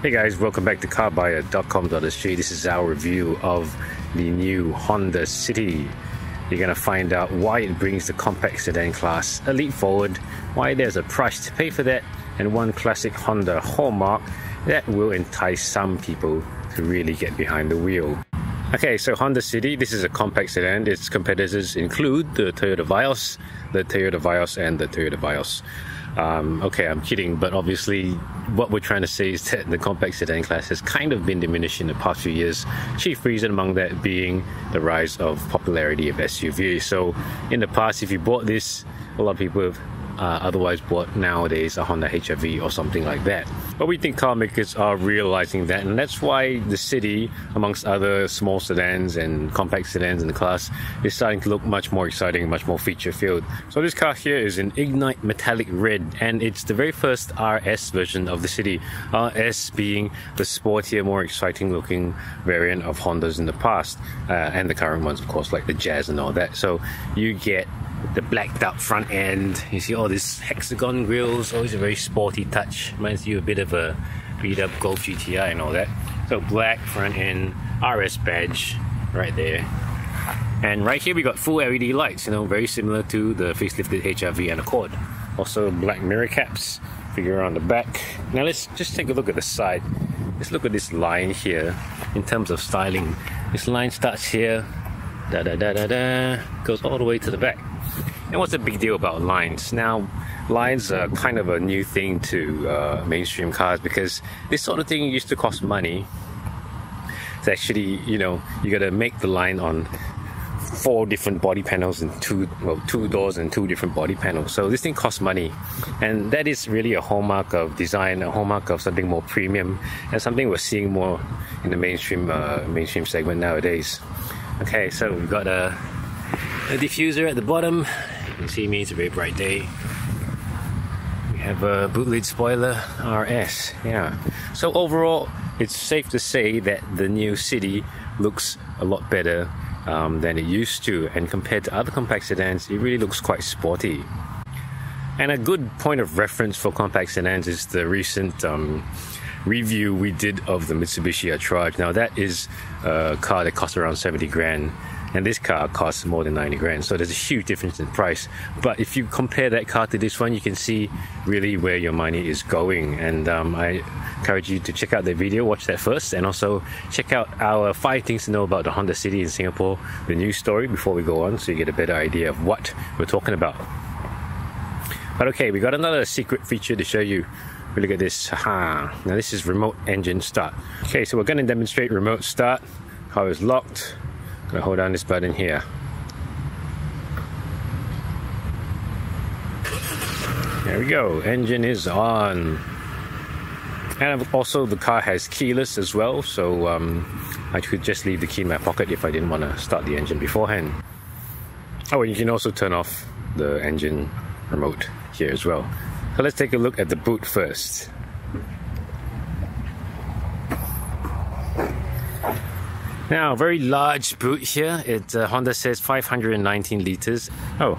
Hey guys, welcome back to carbuyer.com.sg. This is our review of the new Honda City. You're going to find out why it brings the compact sedan class a leap forward, why there's a price to pay for that, and one classic Honda hallmark that will entice some people to really get behind the wheel. Okay, so Honda City, this is a compact sedan. Its competitors include the Toyota Vios, and the Toyota Vios. Okay, I'm kidding, but obviously what we're trying to say is that the compact sedan class has kind of been diminished in the past few years. Chief reason among that being the rise of popularity of SUVs. So in the past, if you bought this, a lot of people have otherwise bought nowadays a Honda HR-V or something like that. But we think car makers are realizing that, and that's why the City, amongst other small sedans and compact sedans in the class, is starting to look much more exciting, much more feature-filled. So this car here is an Ignite Metallic Red, and it's the very first RS version of the City. RS being the sportier, more exciting looking variant of Hondas in the past, and the current ones, of course, like the Jazz and all that. So you get the blacked out front end, you see all these hexagon grills, always a very sporty touch, reminds you a bit of a beat up Golf GTI and all that. So black front end, RS badge right there, and right here we got full LED lights, you know, very similar to the facelifted HR-V and Accord. Also black mirror caps, figure on the back. Now let's just take a look at the side. Let's look at this line here in terms of styling. This line starts here, goes all the way to the back. And what's the big deal about lines? Now, lines are kind of a new thing to mainstream cars, because this sort of thing used to cost money. It's actually, you know, you gotta make the line on 4 different body panels and two doors and 2 different body panels. So this thing costs money, and that is really a hallmark of design, a hallmark of something more premium, and something we're seeing more in the mainstream segment nowadays. Okay, so we've got a diffuser at the bottom. You can see me, it's a very bright day. We have a boot lid spoiler, RS, yeah. So overall, it's safe to say that the new City looks a lot better than it used to, and compared to other compact sedans, it really looks quite sporty. And a good point of reference for compact sedans is the recent review we did of the Mitsubishi Attrage. Now that is a car that costs around 70 grand. And this car costs more than 90 grand, so there's a huge difference in price. But if you compare that car to this one, you can see really where your money is going. And I encourage you to check out the video, watch that first, and also check out our 5 things to know about the Honda City in Singapore, the news story, before we go on, so you get a better idea of what we're talking about. But okay, we got another secret feature to show you. We look at this. Now this is remote engine start. Okay, so we're going to demonstrate remote start. Car is locked. I'm gonna hold down this button here. There we go, engine is on. And also the car has keyless as well, so I could just leave the key in my pocket if I didn't want to start the engine beforehand. Oh, and you can also turn off the engine remote here as well. So let's take a look at the boot first. Now, very large boot here. Honda says 519 liters. Oh,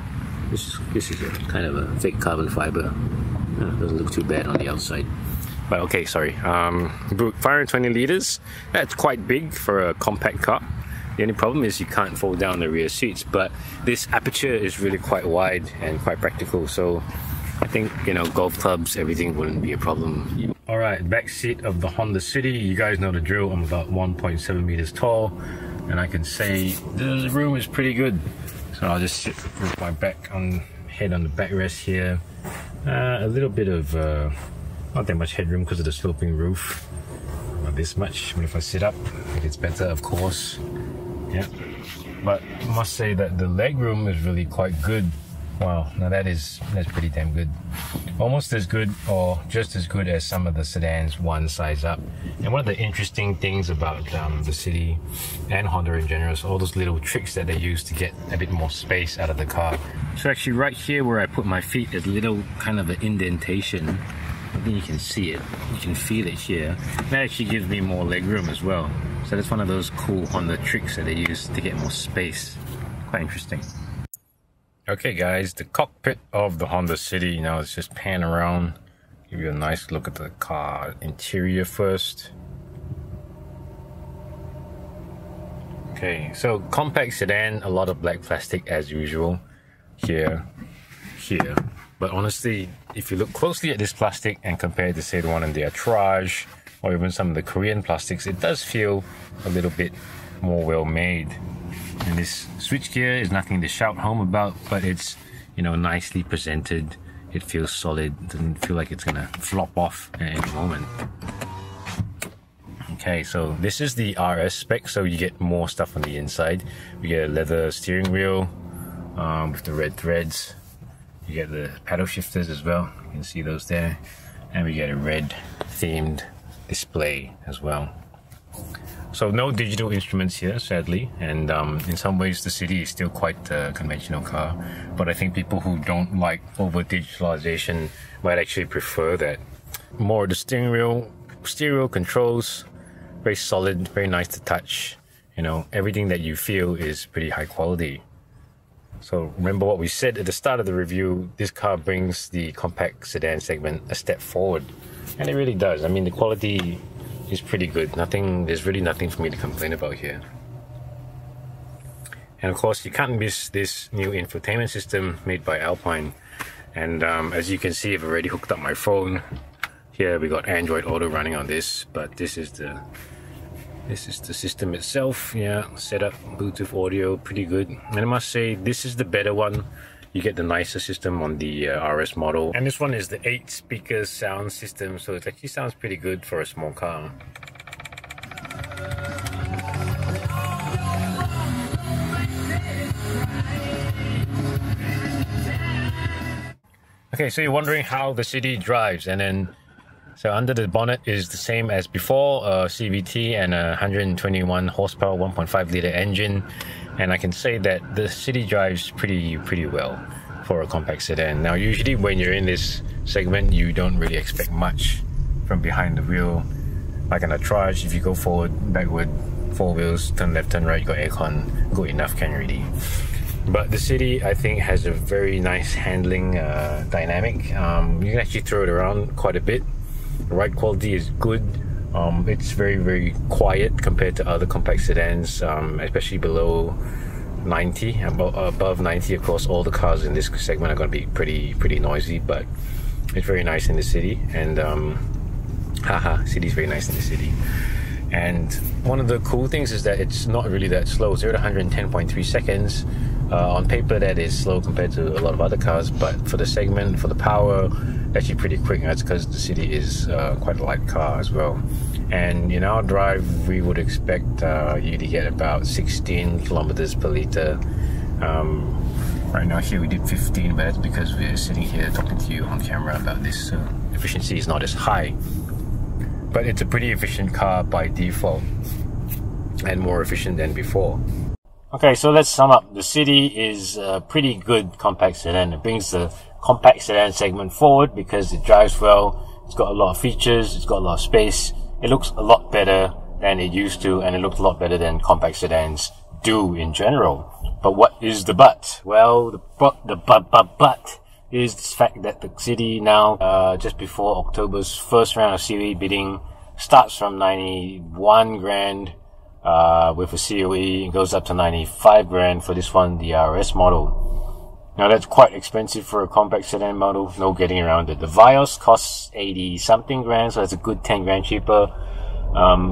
this is kind of a fake carbon fiber. Doesn't look too bad on the outside. But okay, sorry. Boot 520 liters. That's quite big for a compact car. The only problem is you can't fold down the rear seats, but this aperture is really quite wide and quite practical. So I think, you know, golf clubs, everything wouldn't be a problem. Alright, back seat of the Honda City. You guys know the drill. I'm about 1.7 meters tall, and I can say the room is pretty good. So I'll just sit with my head on the backrest here. A little bit of not that much headroom because of the sloping roof. Not this much, but if I sit up, it gets better, of course. Yeah, but I must say that the leg room is really quite good. Wow, now that's pretty damn good. Almost as good or just as good as some of the sedans one size up. And one of the interesting things about the City and Honda in general is all those little tricks that they use to get a bit more space out of the car. So actually right here where I put my feet, there's a little kind of an indentation. I think you can see it, you can feel it here. That actually gives me more leg room as well. So that's one of those cool Honda tricks that they use to get more space. Quite interesting. Okay guys, the cockpit of the Honda City. Now let's just pan around. Give you a nice look at the car interior first. Okay, so compact sedan, a lot of black plastic as usual. Here. But honestly, if you look closely at this plastic and compare it to say the one in the Attrage or even some of the Korean plastics, it does feel a little bit more well made. And this switchgear is nothing to shout home about, but it's, you know, nicely presented. It feels solid. It doesn't feel like it's gonna flop off at any moment. Okay, so this is the RS spec, so you get more stuff on the inside. You get a leather steering wheel with the red threads. You get the paddle shifters as well. You can see those there. And we get a red themed display as well. So no digital instruments here, sadly, and in some ways the City is still quite a conventional car, but I think people who don't like over digitalization might actually prefer that. More of the steering wheel, stereo controls, very solid, very nice to touch. You know, everything that you feel is pretty high quality. So remember what we said at the start of the review, this car brings the compact sedan segment a step forward, and it really does. I mean, the quality is pretty good. There's really nothing for me to complain about here. And of course, you can't miss this new infotainment system made by Alpine. And as you can see, I've already hooked up my phone. Here we got Android Auto running on this, but this is the system itself. Yeah, setup, Bluetooth audio, pretty good. And I must say, this is the better one. You get the nicer system on the RS model. And this one is the 8-speaker sound system, so it actually sounds pretty good for a small car. Okay, so you're wondering how the City drives, and then so under the bonnet is the same as before, CVT and a 121 horsepower 1.5 liter engine. And I can say that the City drives pretty well for a compact sedan. Now usually when you're in this segment, you don't really expect much from behind the wheel. Like an Attrage, if you go forward, backward, 4 wheels, turn left, turn right, you got aircon, good enough can already. But the City, I think, has a very nice handling dynamic. You can actually throw it around quite a bit. The ride quality is good. It's very quiet compared to other compact sedans, especially below 90. Above 90, of course, all the cars in this segment are going to be pretty noisy, but it's very nice in the City. And City's very nice in the City. And one of the cool things is that it's not really that slow. 0 to 110.3 seconds. On paper, that is slow compared to a lot of other cars, but for the segment, for the power, actually pretty quick. And that's because the City is quite a light car as well. And in our drive, we would expect you to get about 16 kilometers per liter. Right now here we did 15, but that's because we're sitting here talking to you on camera about this, so efficiency is not as high. But it's a pretty efficient car by default, and more efficient than before. Okay, so let's sum up. The City is a pretty good compact sedan. It brings the compact sedan segment forward because it drives well. It's got a lot of features. It's got a lot of space. It looks a lot better than it used to, and it looks a lot better than compact sedans do in general. But what is the but? Well, the but is the fact that the City now, just before October's first round of COE bidding, starts from 91 grand with a COE, and goes up to 95 grand for this one, the RS model. Now that's quite expensive for a compact sedan model, no getting around it. The Vios costs 80 something grand, so that's a good 10 grand cheaper.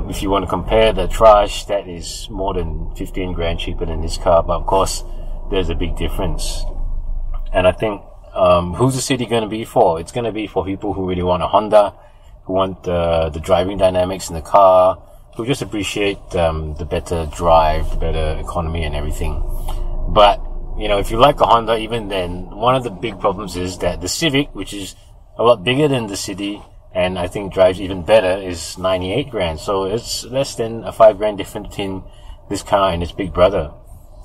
If you want to compare the Attrage, that is more than 15 grand cheaper than this car, but of course there's a big difference. And I think who's the City going to be for? It's going to be for people who really want a Honda, who want the driving dynamics in the car, who just appreciate the better drive, the better economy and everything. But you know, if you like a Honda, even then, one of the big problems is that the Civic, which is a lot bigger than the City, and I think drives even better, is 98 grand. So it's less than a 5 grand difference between this car and its big brother.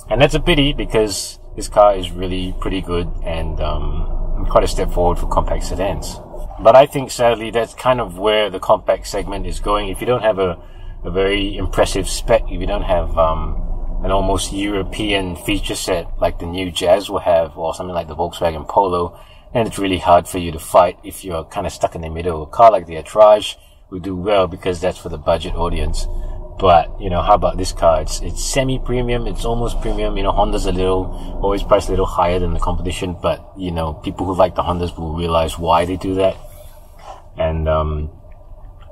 And that's a pity because this car is really pretty good and quite a step forward for compact sedans. But I think sadly that's kind of where the compact segment is going. If you don't have a very impressive spec, if you don't have an almost European feature set like the new Jazz will have, or something like the Volkswagen Polo, and it's really hard for you to fight if you're kind of stuck in the middle. A car like the Attrage would do well because that's for the budget audience. But, you know, how about this car? It's semi-premium, it's almost premium. You know, Honda's always priced a little higher than the competition, but, you know, people who like the Hondas will realize why they do that. And,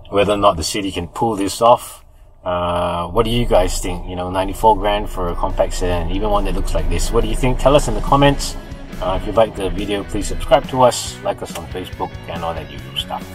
whether or not the city can pull this off, what do you guys think? You know, 94 grand for a compact sedan, even one that looks like this. What do you think? Tell us in the comments. If you liked the video, please subscribe to us, like us on Facebook, and all that usual stuff.